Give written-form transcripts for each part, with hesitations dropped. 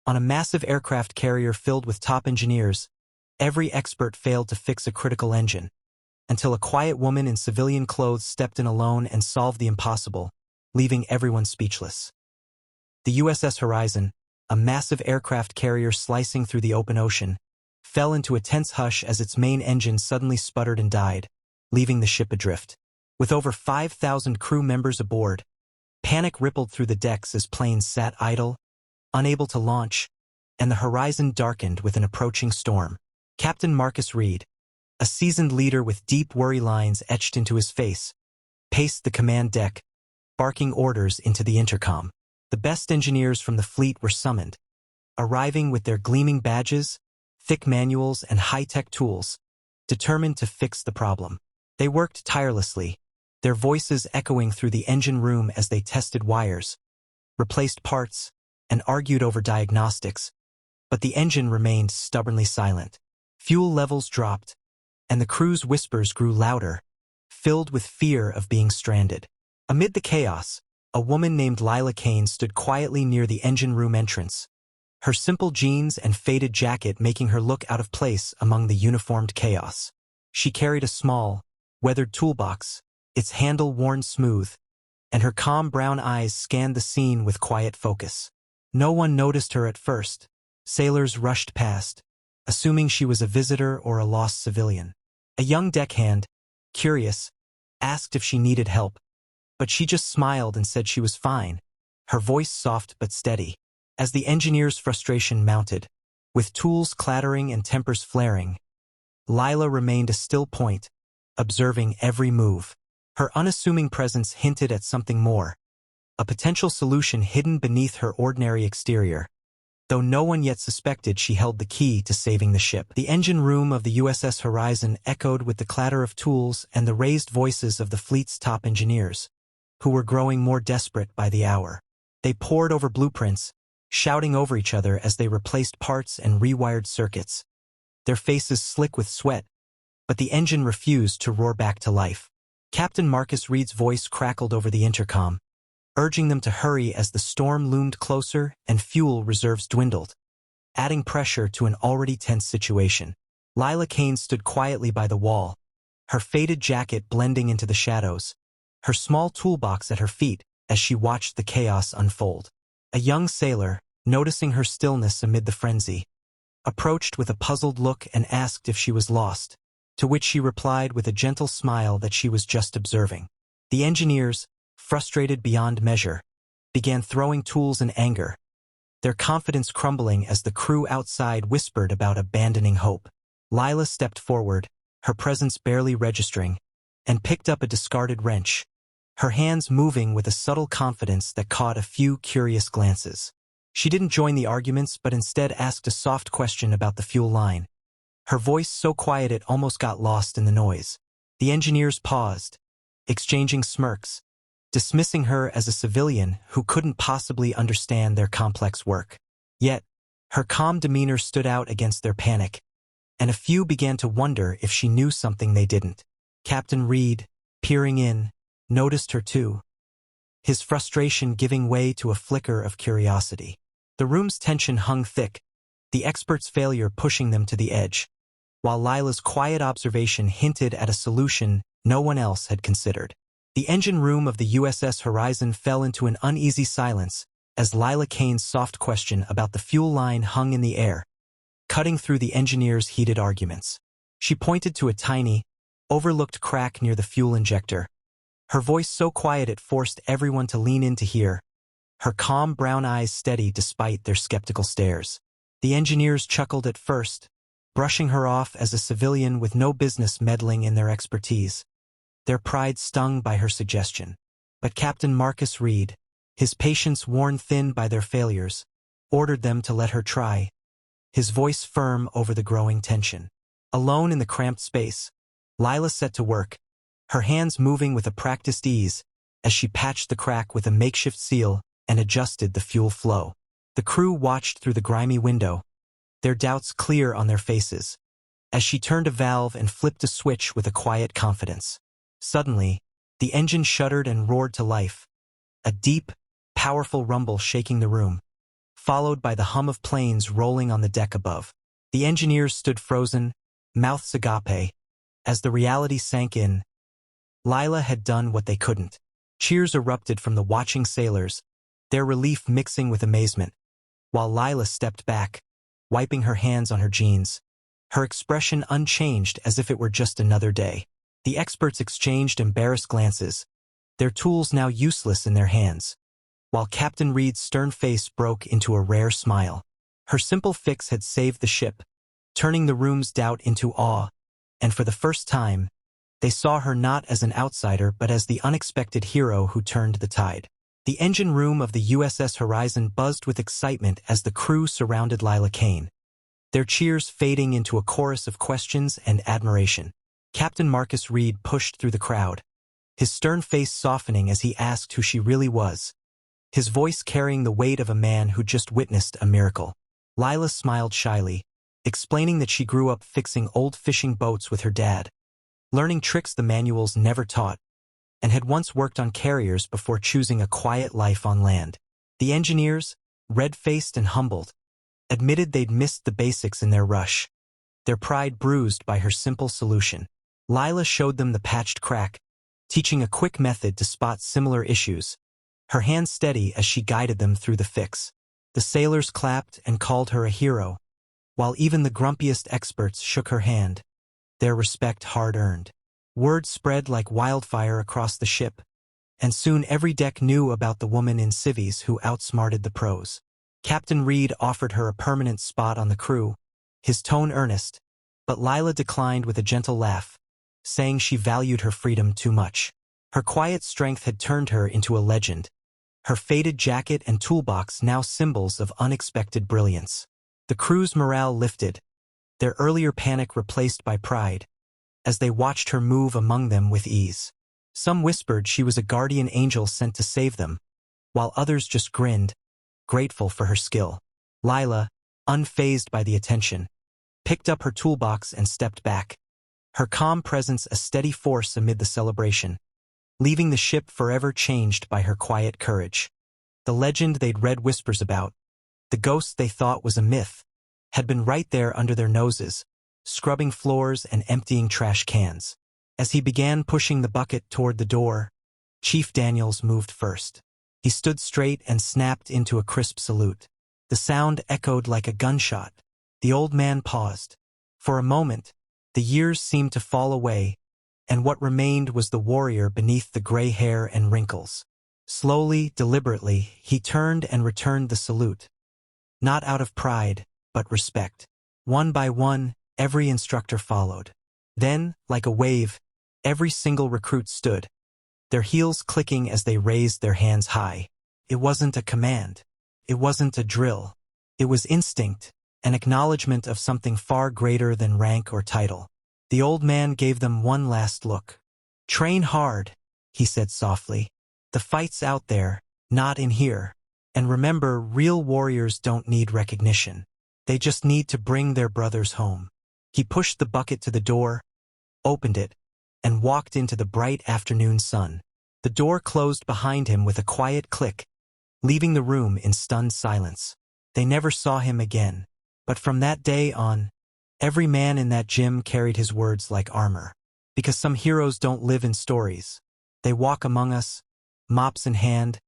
On a massive aircraft carrier filled with top engineers, every expert failed to fix a critical engine, until a quiet woman in civilian clothes stepped in alone and solved the impossible, leaving everyone speechless. The USS Horizon, a massive aircraft carrier slicing through the open ocean, fell into a tense hush as its main engine suddenly sputtered and died, leaving the ship adrift. With over 5,000 crew members aboard, panic rippled through the decks as planes sat idle, unable to launch, and the horizon darkened with an approaching storm. Captain Marcus Reed, a seasoned leader with deep worry lines etched into his face, paced the command deck, barking orders into the intercom. The best engineers from the fleet were summoned, arriving with their gleaming badges, thick manuals, and high-tech tools, determined to fix the problem. They worked tirelessly, their voices echoing through the engine room as they tested wires, replaced parts, and argued over diagnostics, but the engine remained stubbornly silent. Fuel levels dropped, and the crew's whispers grew louder, filled with fear of being stranded. Amid the chaos, a woman named Lila Kane stood quietly near the engine room entrance, her simple jeans and faded jacket making her look out of place among the uniformed chaos. She carried a small, weathered toolbox, its handle worn smooth, and her calm brown eyes scanned the scene with quiet focus. No one noticed her at first. Sailors rushed past, assuming she was a visitor or a lost civilian. A young deckhand, curious, asked if she needed help, but she just smiled and said she was fine, her voice soft but steady. As the engineer's frustration mounted, with tools clattering and tempers flaring, Lila remained a still point, observing every move. Her unassuming presence hinted at something more, a potential solution hidden beneath her ordinary exterior. Though no one yet suspected she held the key to saving the ship. The engine room of the USS Horizon echoed with the clatter of tools and the raised voices of the fleet's top engineers, who were growing more desperate by the hour. They pored over blueprints, shouting over each other as they replaced parts and rewired circuits, their faces slick with sweat, but the engine refused to roar back to life. Captain Marcus Reed's voice crackled over the intercom, urging them to hurry as the storm loomed closer and fuel reserves dwindled, adding pressure to an already tense situation. Lila Kane stood quietly by the wall, her faded jacket blending into the shadows, her small toolbox at her feet as she watched the chaos unfold. A young sailor, noticing her stillness amid the frenzy, approached with a puzzled look and asked if she was lost, to which she replied with a gentle smile that she was just observing. The engineers, frustrated beyond measure, began throwing tools in anger, their confidence crumbling as the crew outside whispered about abandoning hope. Lila stepped forward, her presence barely registering, and picked up a discarded wrench, her hands moving with a subtle confidence that caught a few curious glances. She didn't join the arguments but instead asked a soft question about the fuel line, her voice so quiet it almost got lost in the noise. The engineers paused, exchanging smirks, dismissing her as a civilian who couldn't possibly understand their complex work. Yet, her calm demeanor stood out against their panic, and a few began to wonder if she knew something they didn't. Captain Reed, peering in, noticed her too, his frustration giving way to a flicker of curiosity. The room's tension hung thick, the experts' failure pushing them to the edge, while Lila's quiet observation hinted at a solution no one else had considered. The engine room of the USS Horizon fell into an uneasy silence as Lila Kane's soft question about the fuel line hung in the air, cutting through the engineers' heated arguments. She pointed to a tiny, overlooked crack near the fuel injector, her voice so quiet it forced everyone to lean in to hear, her calm brown eyes steady despite their skeptical stares. The engineers chuckled at first, brushing her off as a civilian with no business meddling in their expertise, their pride stung by her suggestion. But Captain Marcus Reed, his patience worn thin by their failures, ordered them to let her try, his voice firm over the growing tension. Alone in the cramped space, Lila set to work, her hands moving with a practiced ease as she patched the crack with a makeshift seal and adjusted the fuel flow. The crew watched through the grimy window, their doubts clear on their faces, as she turned a valve and flipped a switch with a quiet confidence. Suddenly, the engine shuddered and roared to life, a deep, powerful rumble shaking the room. followed by the hum of planes rolling on the deck above. The engineers stood frozen, mouths agape, as the reality sank in. Lila had done what they couldn't. Cheers erupted from the watching sailors, their relief mixing with amazement, while Lila stepped back, wiping her hands on her jeans, her expression unchanged as if it were just another day. The experts exchanged embarrassed glances, their tools now useless in their hands, while Captain Reed's stern face broke into a rare smile. Her simple fix had saved the ship, turning the room's doubt into awe, and for the first time, they saw her not as an outsider but as the unexpected hero who turned the tide. The engine room of the USS Horizon buzzed with excitement as the crew surrounded Lila Kane, their cheers fading into a chorus of questions and admiration. Captain Marcus Reed pushed through the crowd, his stern face softening as he asked who she really was, his voice carrying the weight of a man who just witnessed a miracle. Lila smiled shyly, explaining that she grew up fixing old fishing boats with her dad, learning tricks the manuals never taught, and had once worked on carriers before choosing a quiet life on land. The engineers, red-faced and humbled, admitted they'd missed the basics in their rush, their pride bruised by her simple solution. Lila showed them the patched crack, teaching a quick method to spot similar issues, her hands steady as she guided them through the fix. The sailors clapped and called her a hero, while even the grumpiest experts shook her hand, their respect hard-earned. Word spread like wildfire across the ship, and soon every deck knew about the woman in civvies who outsmarted the pros. Captain Reed offered her a permanent spot on the crew, his tone earnest, but Lila declined with a gentle laugh, saying she valued her freedom too much. Her quiet strength had turned her into a legend, her faded jacket and toolbox now symbols of unexpected brilliance. The crew's morale lifted, their earlier panic replaced by pride, as they watched her move among them with ease. Some whispered she was a guardian angel sent to save them, while others just grinned, grateful for her skill. Lila, unfazed by the attention, picked up her toolbox and stepped back, her calm presence a steady force amid the celebration, leaving the ship forever changed by her quiet courage. The legend they'd read whispers about, the ghost they thought was a myth, had been right there under their noses, scrubbing floors and emptying trash cans. As he began pushing the bucket toward the door, Chief Daniels moved first. He stood straight and snapped into a crisp salute. The sound echoed like a gunshot. The old man paused. For a moment, the years seemed to fall away, and what remained was the warrior beneath the gray hair and wrinkles. Slowly, deliberately, he turned and returned the salute. Not out of pride, but respect. One by one, every instructor followed. Then, like a wave, every single recruit stood, their heels clicking as they raised their hands high. It wasn't a command. It wasn't a drill. It was instinct, an acknowledgement of something far greater than rank or title. The old man gave them one last look. "Train hard," he said softly. "The fight's out there, not in here. And remember, real warriors don't need recognition. They just need to bring their brothers home." He pushed the bucket to the door, opened it, and walked into the bright afternoon sun. The door closed behind him with a quiet click, leaving the room in stunned silence. They never saw him again, but from that day on, every man in that gym carried his words like armor. Because some heroes don't live in stories. They walk among us, mops in hand,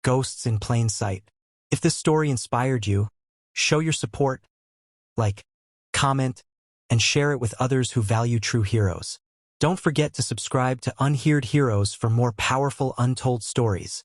ghosts in plain sight. If this story inspired you, show your support, like, comment, and share it with others who value true heroes. Don't forget to subscribe to Unheard Heroes for more powerful untold stories.